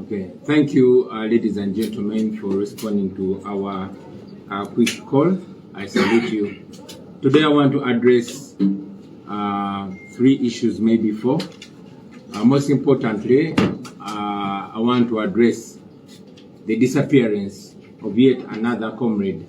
Okay, thank you, ladies and gentlemen, for responding to our quick call. I salute you. Today I want to address 3 issues, maybe 4. Most importantly, I want to address the disappearance of yet another comrade.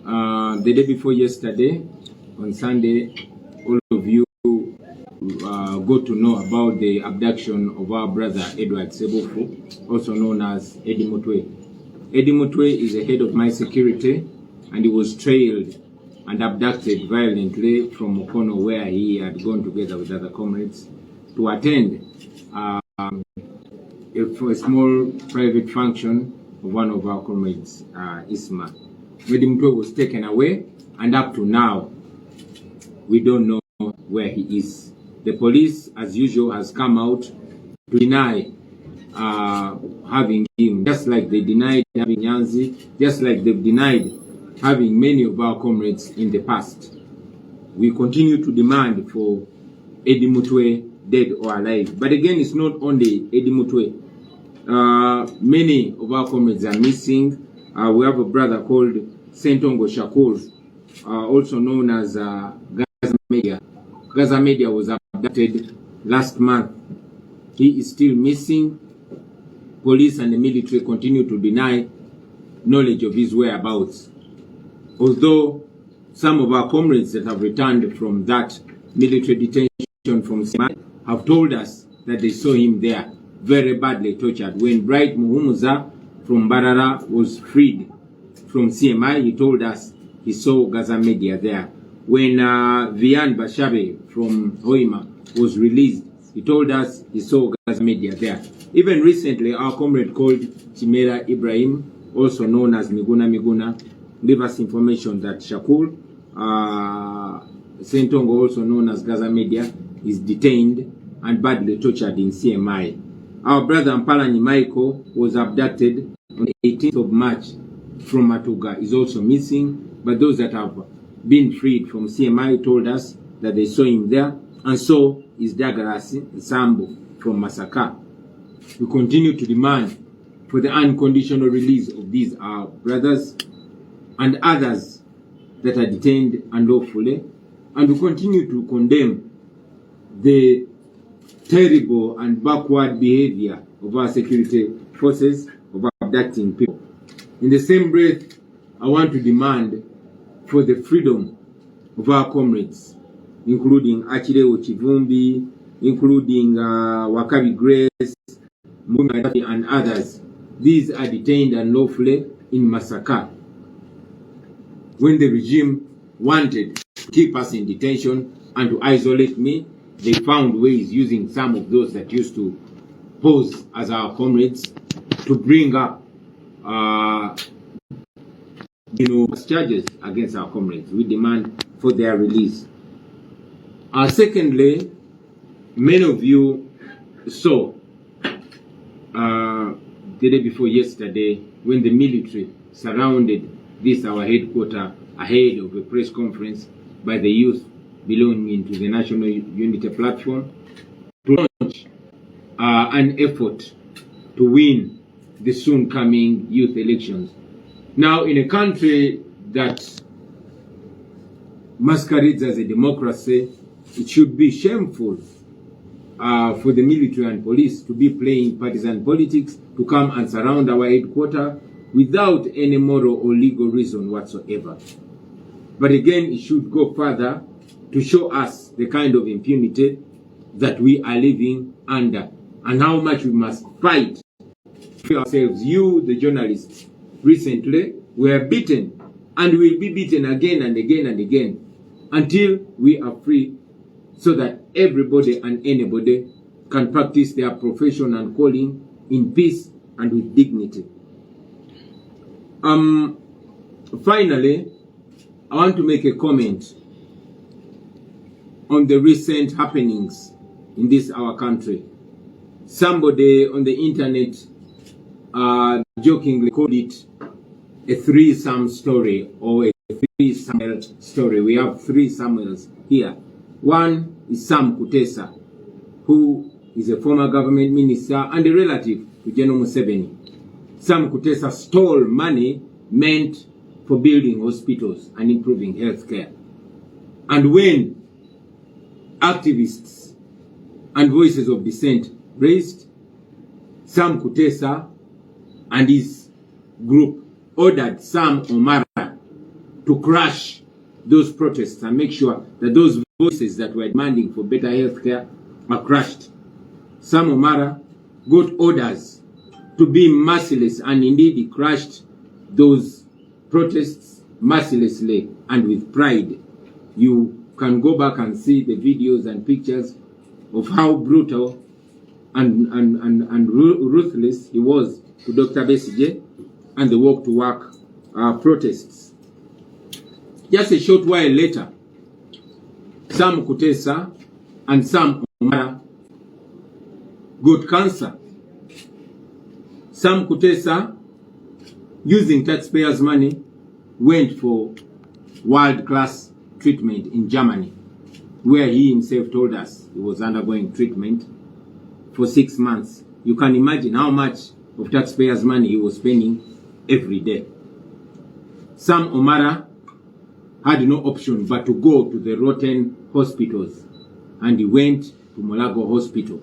The day before yesterday, on Sunday, all of you got to know about the abduction of our brother Edward Sebofu, also known as Eddie Mutwe. Eddie Mutwe is the head of my security, and he was trailed and abducted violently from Mukono, where he had gone together with other comrades to attend for a small private function of one of our comrades, Isma. Eddie Mutwe was taken away, and up to now, we don't know where he is. The police, as usual, has come out to deny having him, just like they denied having Nyanzi, just like they've denied having many of our comrades in the past. We continue to demand for Eddie Mutwe, dead or alive. But again, it's not only Eddie Mutwe. Many of our comrades are missing. We have a brother called Ssentongo Shakur, also known as Gaza Media. Gaza Media was abducted last month. He is still missing. Police and the military continue to deny knowledge of his whereabouts. Although some of our comrades that have returned from that military detention from CMI have told us that they saw him there, very badly tortured. When Bright Muhumuza from Barara was freed from CMI, he told us he saw Gaza Media there. When Vian Bashabe from Hoima was released, he told us he saw Gaza Media there. Even recently, our comrade called Chimera Ibrahim, also known as Miguna, gave us information that Shakur, Ssentongo, also known as Gaza Media, is detained and badly tortured in CMI. Our brother Mpalanyi Michael was abducted on the 18th of March from Matuga, is also missing, but those that have been freed from CMI told us that they saw him there, and so is Dagarasi Nsambu from Masaka. We continue to demand for the unconditional release of these our brothers and others that are detained unlawfully, and we continue to condemn the terrible and backward behavior of our security forces of abducting people. In the same breath, I want to demand for the freedom of our comrades, including Achireo Chivumbi, including Wakabi Grace, Mbuya and others. These are detained unlawfully in Masaka. When the regime wanted to keep us in detention and to isolate me, they found ways using some of those that used to pose as our comrades to bring up charges against our comrades. We demand for their release. Secondly, many of you saw the day before yesterday when the military surrounded this our headquarters ahead of a press conference by the youth belonging to the National Unity Platform to launch an effort to win the soon coming youth elections. Now, in a country that masquerades as a democracy, it should be shameful for the military and police to be playing partisan politics, to come and surround our headquarters without any moral or legal reason whatsoever. But again, it should go further to show us the kind of impunity that we are living under and how much we must fight for ourselves. You, the journalists, recently were beaten and will be beaten again and again and again until we are free, so that everybody and anybody can practice their profession and calling in peace and with dignity. Finally, I want to make a comment on the recent happenings in this our country. Somebody on the internet jokingly called it a 3-Sam story or a 3 Samuel story. We have 3 Samuels here. One is Sam Kutesa, who is a former government minister and a relative to General Museveni. Sam Kutesa stole money meant for building hospitals and improving health care. And when activists and voices of dissent raised, Sam Kutesa and his group ordered Sam Omara to crush those protests and make sure that those voices that were demanding for better health care are crushed. Sam Omara got orders to be merciless, and indeed he crushed those protests mercilessly and with pride. You can go back and see the videos and pictures of how brutal and ruthless he was to Dr. Besigye and the walk to work protests. Just a short while later, Sam Kutesa and Sam Omara got cancer. Sam Kutesa, using taxpayers' money, went for world-class treatment in Germany, where he himself told us he was undergoing treatment for 6 months. You can imagine how much of taxpayers' money he was spending every day. Sam Omara had no option but to go to the rotten hospitals, and he went to Mulago Hospital.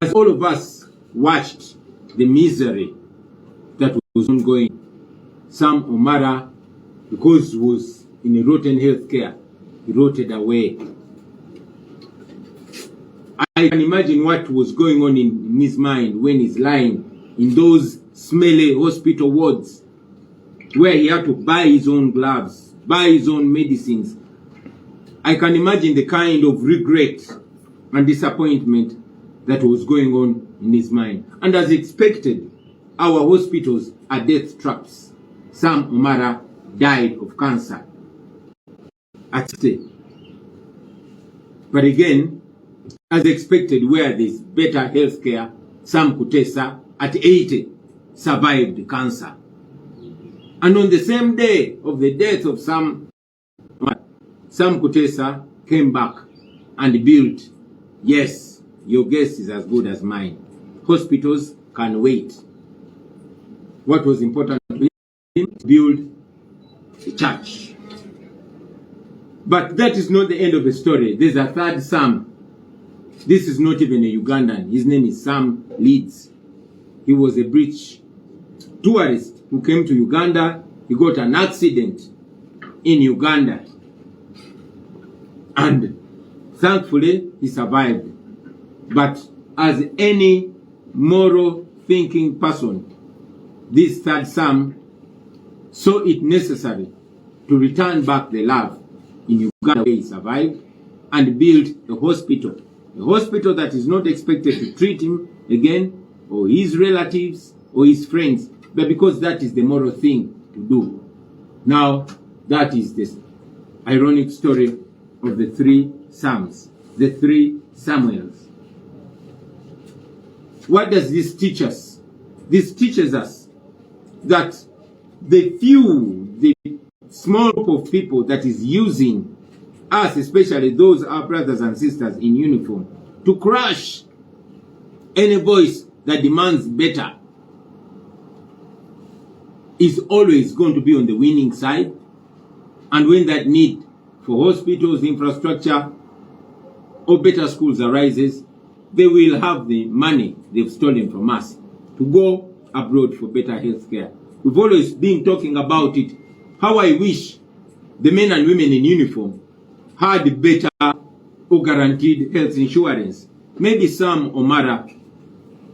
As all of us watched the misery that was ongoing, Sam Omara, because he was in a rotten healthcare, he rotted away. I can imagine what was going on in his mind when he's lying in those smelly hospital wards, where he had to buy his own gloves, buy his own medicines. I can imagine the kind of regret and disappointment that was going on in his mind. And as expected, our hospitals are death traps. Sam Omara died of cancer at stay. But again, as expected, where there's better health care, Sam Kutesa at 80 survived cancer. And on the same day of the death of Sam Kutesa came back and built, yes, your guess is as good as mine, hospitals can wait. What was important to him? Build a church. But that is not the end of the story. There's a third Sam. This is not even a Ugandan. His name is Sam Leeds. He was a British tourist who came to Uganda. He got an accident in Uganda, and thankfully he survived. But as any moral thinking person, this third Sam saw it necessary to return back the love in Uganda where he survived and build a hospital that is not expected to treat him again or his relatives or his friends, but because that is the moral thing to do. Now, that is the ironic story of the three Sams, the three Samuels. What does this teach us? This teaches us that the small group of people that is using us, especially those our brothers and sisters in uniform, to crush any voice that demands better, is always going to be on the winning side. And when that need for hospitals, infrastructure, or better schools arises, they will have the money they've stolen from us to go abroad for better health care. We've always been talking about it, how I wish the men and women in uniform had better or guaranteed health insurance. Maybe Sam Omara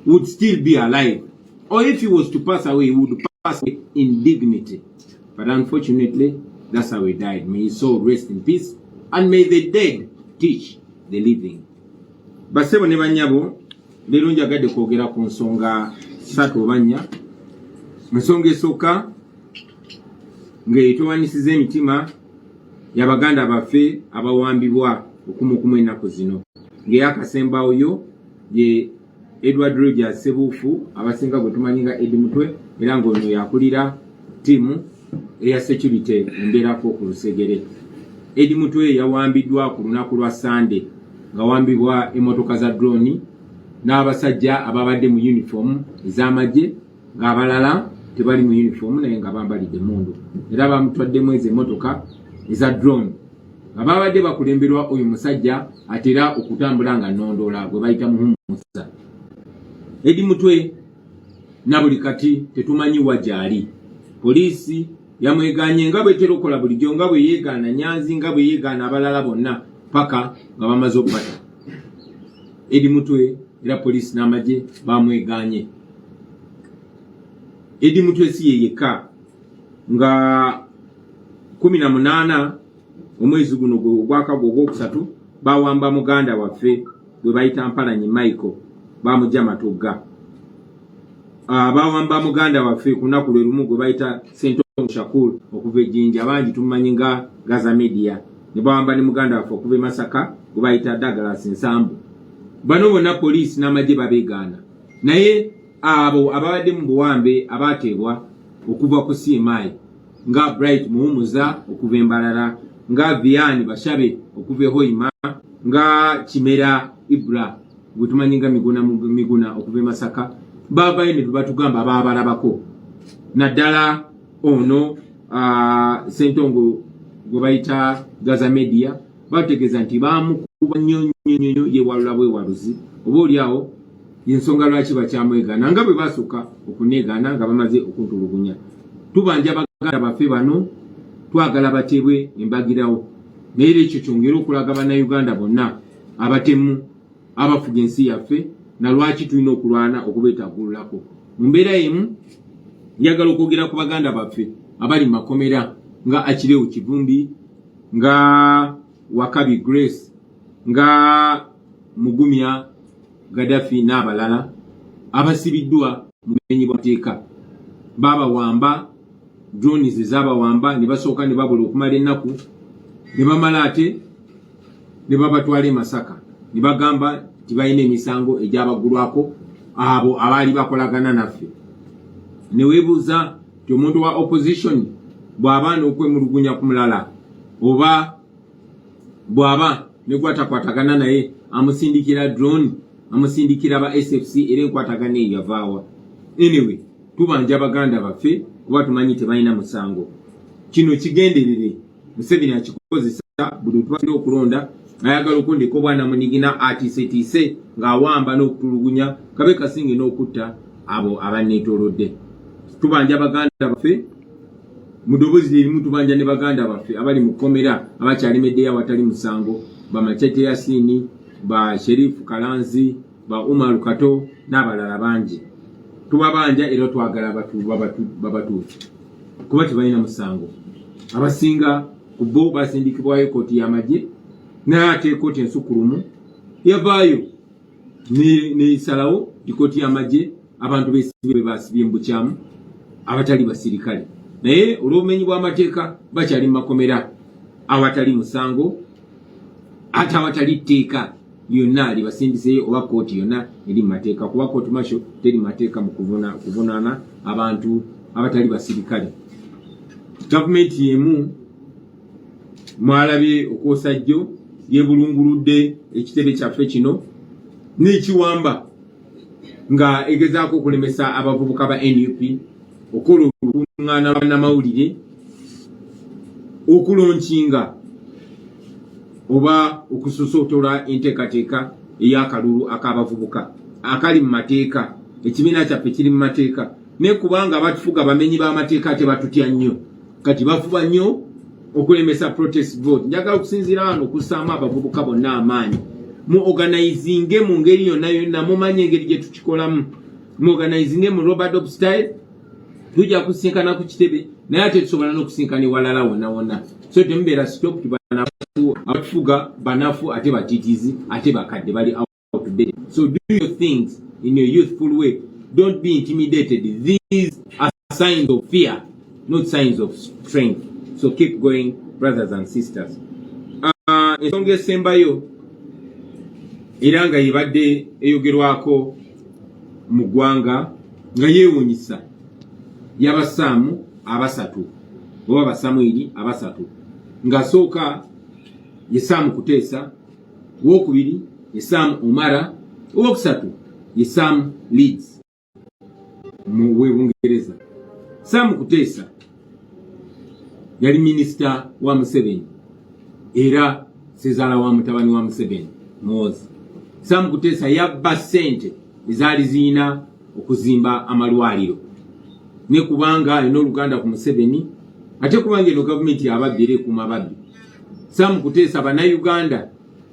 would still be alive. Or if he was to pass away, he would pass away in dignity. But unfortunately, that's how he died. May his soul rest in peace, and may the dead teach the living. Basebo ne banyabo, lero njagadde kwogera ku nsonga ssatu oba nnya. Ensonga esooka ng'etwanisiza emitima y'Abaganda baffe abawambibwa okumukumu ennaku zino. Ng'eyakasembawo yo ye Edward Rogers Sebuufu, abasinga gwe tumanyi nga Eddie Mutwe, era ng'ono yakulira ttiimu eya security emberako ku Lusegere. Eddie Mutwe yawambiddwa ku lunaku lwa Sunday nga wambibwa emotoka za drone n'abasajja ababadde mu uniform ez'amagye ng'abalala tebali mu uniform naye nga bambalidde mundu era bamutwaddemu ezo emotoka eza drone nga babadde bakulemberwa oyo musajja atera okutambula nga nnondoola gwe bayita muhumusa. Eddie Mutwe na buli kati tetumanyi wa gyali. Poliisi yamweganye nga bwetera okukola bulijjo nga bwe yeegaana Nyanzi nga bwe yeegaana abalala bonna paka nga bamaze okubata Eddie Mutwe era poliisi n'amagye bamweganye. Eddie Mutwe si ye yekka nga 18 omwezi guno gwakago ogwokusatu bawamba muganda waffe gwe bayita Mpalanyi Michael bamujja matugga. Bawamba muganda waffe kunaku lwe lumu gwe bayita Ssentongo Shakur okuva ejjinja abangi tumanyi nga Gaza Media ne bawamba ne muganda waffe okuva Masaka gwe bayita Douglas Nsambu. Bano bonna poliisi n'amagye babeegaana naye abo ababadde mu buwambe abateebwa okuva ku CMI nga Bright Muhumuza okuva Mbalala nga Vian Bashabe okuva Hoima nga Kimera Ibra gwe tumanyi nga Miguna okuva Masaka bavayo ne batugamba baabalabako naddala ono Ssentongo gwe bayita Gaza Media bategeeza nti bamukuba nnyo yewalula bwewaluzi oba oliawo yensonga lwaki bakyamwegana nga bwe basooka okuneegana nga bamaze okuntulugunya. Tubanja baganda baffe bano twagala bateebwe embagirawo naye ekyo kyongera okulaga bannayuganda bonna abatemu abafuga ensi yaffe na lwaki tulina okulwana okubeetaggululako. Mu mbeera emu njagala okwogera ku baganda baffe abali mu makomera nga Akirewu Kivumbi nga Wakabi Grace nga Mugumya Gaddafi n'abalala abasibiddwa mu bumenyi bw'amateeka. Babawamba drones ezabawamba ne basooka ne babula okumala ennaku ne bamala ate ne babatwala Masaka ne bagamba nti balina emisango egyabagulwako abo abaali bakolagana naffe. Ne weebuuza nti omuntu wa opposition bw'aba n'okwemulugunya ku mulala oba bw'aba ne gwatakwatagana naye amusindikira drone amusindikira ba SFC era enkwatagana eyo yavaawa. Anyway, tubanja baganda baffe kuba tumanyi tebalina musango. Kino kigenderere Museveni akikozesa buli twalira okulonda ayagala okundika obwana munigina atiise ng'awamba n'okutulugunya kabe kasinge n'okutta abo abanneetoolodde. Tubanja baganda baffe mu ddoboozi lirimu tubanja ne baganda baffe abali mu kkomera abakyalemeddeyo awatali musango ba Machete Yasini ba Sheriff Kalanzi ba Umaru Kato n'abalala bangi. Tubabanja era twagala babatuuti kuba tebalina musango. Abasinga ku bo basindikibwayo kooti y'amagye naye ate kooti ensukulumu yavaayo n'esalawo kooti y'amagye abantu beesibye basibye mu bukyamu abatali basirikale naye olw'obumenyi bw'amateeka bakyali mu makomera awatali musango ate awatali tteeka lyonna libasindiseyo oba kooti yonna eri mu mateeka kuba kooti masho teri mateeka mu kuvunaana abantu abatali basirikale. Gavumenti yemu mwalabye okwosajjo yebulunguludde ekitebe kyaffe kino n'ekiwamba nga egezaako okulemesa abavubuka ba NUP okola olukuŋŋaana bannamawulire okulonkinga oba okusosotola enteekateeka ey'akalulu ak'abavubuka akali mu mateeka. Ekibiina kyaffe kiri mu mateeka naye kubanga batufuga bamenyi b'amateeka ate batutya nnyo kati bafuba nnyo okulemesa protest vote. Njagala okusinziira wano okussaamu abavubuka bonna amaanyi mu organizinge mu ngeri yonna yonna mumanyi engeri gye tukikolamu mu organizinge mu Robert style tujja kusinkana ku kitebe naye ate tusobola n'okusinkana ewalala wonna wonna so temubeera stop abatufuga banafu ate batitizi ate bakadde bali out to date. So do your things in a youthful way. Don't be intimidated. These are signs of fear, not signs of strength. So keep going, brothers and sisters. Ensonga esembayo era nga yibadde eyogerwako mu ggwanga nga yeewuunyisa y'abasaamu abasatu oba basamwiri abasatu ng'asooka ye Saamu Kuteesa wokubiri ye Sam Omara, owokusatu ye Sam Leeds mu Bungereza. Sam Kuteesa yali minisita wa Museveni era sezaala wa mutabani wa Museveni Mozi. Sam Kuteesa yabba ssente ezaali ziina okuzimba amalwaliro ne kubanga alina oluganda ku Museveni ate kubanga eno gavumenti yababbire ku mababbi. Sam Kuteesa bannayuganda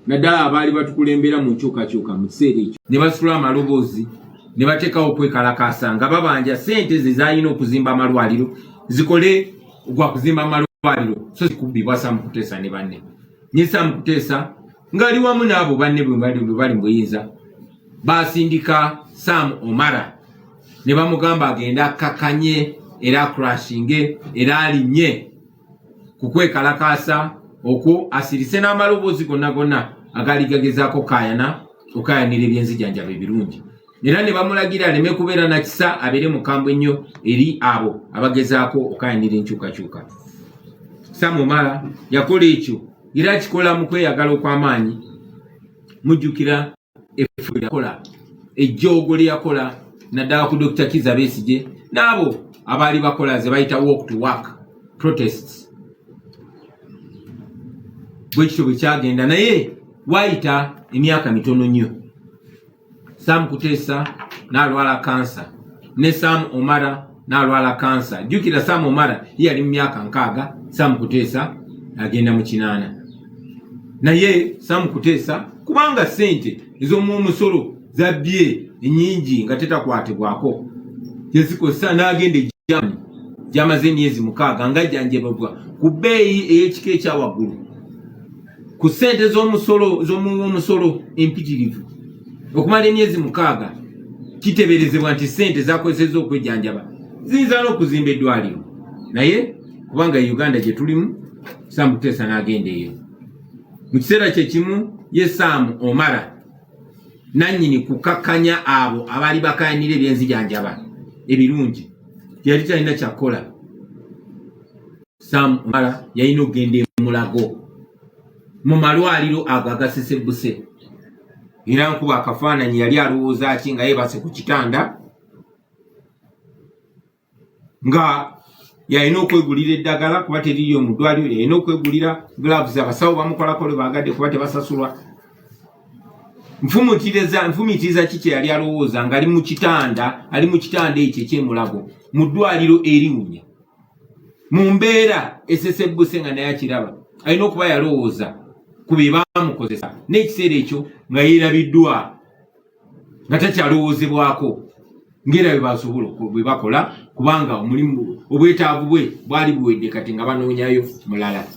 naddala abaali batukulembera mu nkyukakyuka mu kiseera ekyo ne basula amaloboozi ne bateekawo okwekalakaasa nga babanja ssente ze zaalina okuzimba amalwaliro zikole gwa kuzimba amalwaliro so zikubbibwa Sam Kuteesa ne banne. Nye Sam Kuteesa ng'ali wamu n'abo banne bwe bali mu buyinza baasindika Sam Omara ne bamugamba agenda akkakanye era crashinge era alinnye ku kwekalakaasa okwo asirise n'amaloboozi gonna agali gagezaako okayanira ebyenzijanjaba ebirungi era ne bamulagira aleme kubeera na kisa abeere mukambwe ennyo eri abo abagezaako okayanira enkyukakyuka. Sam Omara yakola ekyo era kikola mu kweyagala okw'amaanyi. Mujjukira effu yakola ejjoogo lye yakola naddala ku Dr. Kizza Besigye n'abo abaali bakola ze bayita walk to work protests. Bwe kityo bwe kyagenda naye waayita emyaka mitono nnyo Sam Kuteesa n'alwala kansa ne Sam Omara n'alwala kansa. Jjukira Sam Omara yali mu myaka 6, Sam Kuteesa agenda mu 8. Naye Sam Kuteesa kubanga ssente ez'omusolo zabbye ennyingi nga tetakwatibwako yezikozesa n'agenda ejjamani gy'amaze emyezi 6 ng'ajjanjabibwa ku bbeeyi ey'ekika ekya waggulu ku ssente z'omusolo empitirivu okumala emyezi 6 kiteeberezebwa nti ssente zakozesezza okwejjanjaba ziyinza n'okuzimba eddwaliro. Naye kubanga Uganda gye tulimu Sam Kuteesa n'agenda eyo. Mu kiseera kye kimu ye Sam Omara nannyini kukakkanya abo abaali bakayanira ebyenzijanjaba ebirungi yali talina kyakkola. Sam Omara yalina okugenda emulago mu malwaliro ago agasesebbuse era nkuba akafaananyi yali alowooza ki nga yeebase ku kitanda nga yalina okwegulira eddagala kuba teririyo mu ddwaliro, yalina okwegulira gloves abasawo bamukolako lwe baagadde kuba tebasasulwa. Nfumitiriza ki kye yali alowooza nga ali mu kitanda ekyo ekyemulago mu ddwaliro eriwunya mu mbeera esesebbuse nga naye akiraba. Alina okuba yalowooza ku bye baamukozesa n'ekiseera ekyo nga yeerabiddwa nga takyalowoozebwako ng'era bwe bakola kubanga omulimu obwetaavu bwe bwali buwedde kati nga banoonyayo mulala.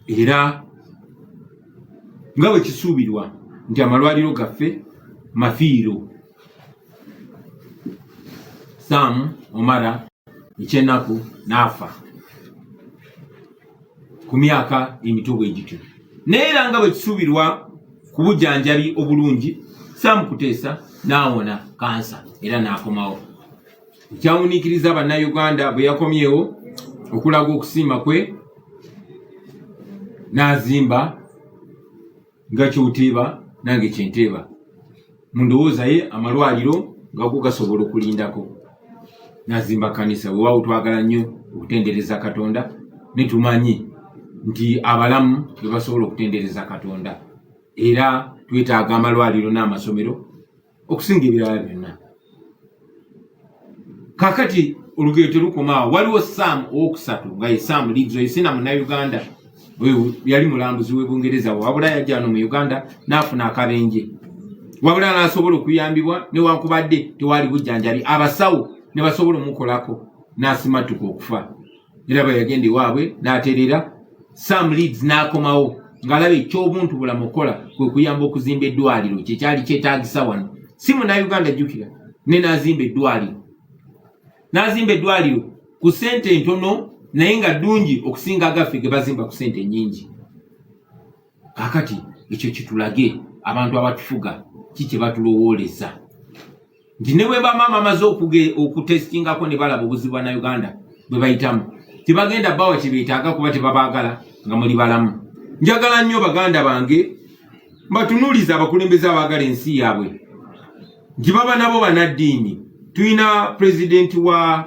Era nga bwe kisuubirwa nti amalwaliro gaffe mafiiro. Sam Omara ekyennaku n'afa ku myaka emito bwe gityo. Naye era nga bwe kisuubirwa ku bujjanjabi obulungi Sam Kuteesa n'awona kansa era n'akomawo. Kyawuniikiriza bannayuganda bwe yakomyewo okulaga okusiima kwe n'azimba nga kyoteeba nange kyenteeba. Mu ndowooza ye amalwaliro nga go gasobola okulindako. N'azimba kanisa. Weewaawo twagala nnyo okutendereza Katonda ne tumanyi nti abalamu be basobola okutendereza Katonda era twetaaga amalwaliro n'amasomero okusinga ebirala byonna. Kakati olugero terukomaawo. Waliwo Sam owokusatu nga ye Sam Leeds, oyo sina munnayuganda, yali mulambuzi w'e Bungereza wabula yajja wano mu Uganda n'afuna akabenje wabula n'asobola okuyambibwa newankubadde tewali bujjanjabi. Abasawo ne basobola omukolako n'asimatuka okufa era bwe yagenda ewaabwe n'ateerera. Sam Leeds n'akomawo ng'alaba eky'obuntu bulamu okola kwe kuyamba okuzimba eddwaliro kyekyali kyetaagisa wano. Si munnayuganda jjukira ne n'azimba eddwaliro ku ssente ntono naye nga ddungi okusinga agaffe ge bazimba ku ssente nnyingi. Kaakati ekyo kitulage abantu abatufuga ki kye batulowooleza nti ne bwe bamaama amaze okutesitingako ne balaba obuzibu bwa Uganda bwe bayitamu tebagenda bawa kye beetaaga kuba tebabaagala nga muli balamu. Njagala nnyo baganda bange mbatunuuliza abakulembeze abaagala ensi yaabwe nti baba nabo banaddiini. Tuyina president wa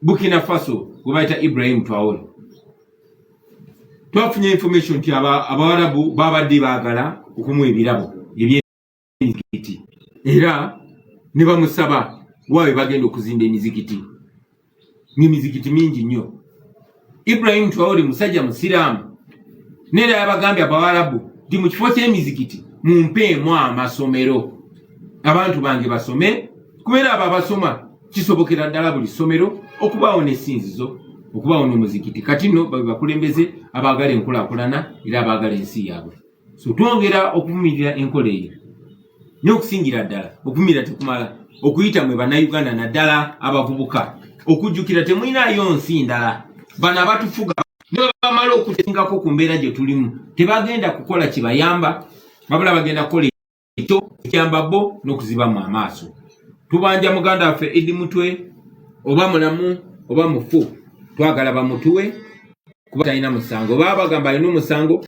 Burkina Faso gwe bayita Ibrahim Traore. Twafunye information nti Abawarabu babadde baagala okumuwa ebirabo eby'emizikiti era ne bamusaba waawe bagenda okuzimba emizikiti. N'emizikiti mingi nnyo. Ibrahim Traore musajja musiraamu neera yabagambye Abawarabu nti mu kifo ky'emizikiti mumpeemu amasomero abantu bange basome, kubeera abo abasoma kisobokera ddala buli ssomero okubaawo n'essinzizo, okubaawo n'omuzikiti. Kati nno bakulembeze abaagala enkulaakulana era abaagala ensi yaabwe. So twongera okuvumirira enkola eyo n'okusingira ddala. Okuvumirira tekumala, okuyita mwe bannayuganda naddala abavubuka okujjukira temulinayo nsi ndala. Bano abatufuga ne bamala okuteekako ku mbeera gye tulimu tebagenda kukola kibayamba, wabula bagenda kukola ekyo ekiyamba bo n'okuzibamu amaaso. Tubanja muganda waffe Eddie Mutwe, oba mulamu oba mufu, twagala bamutuwe kuba talina musango. Baba bagamba alina omusango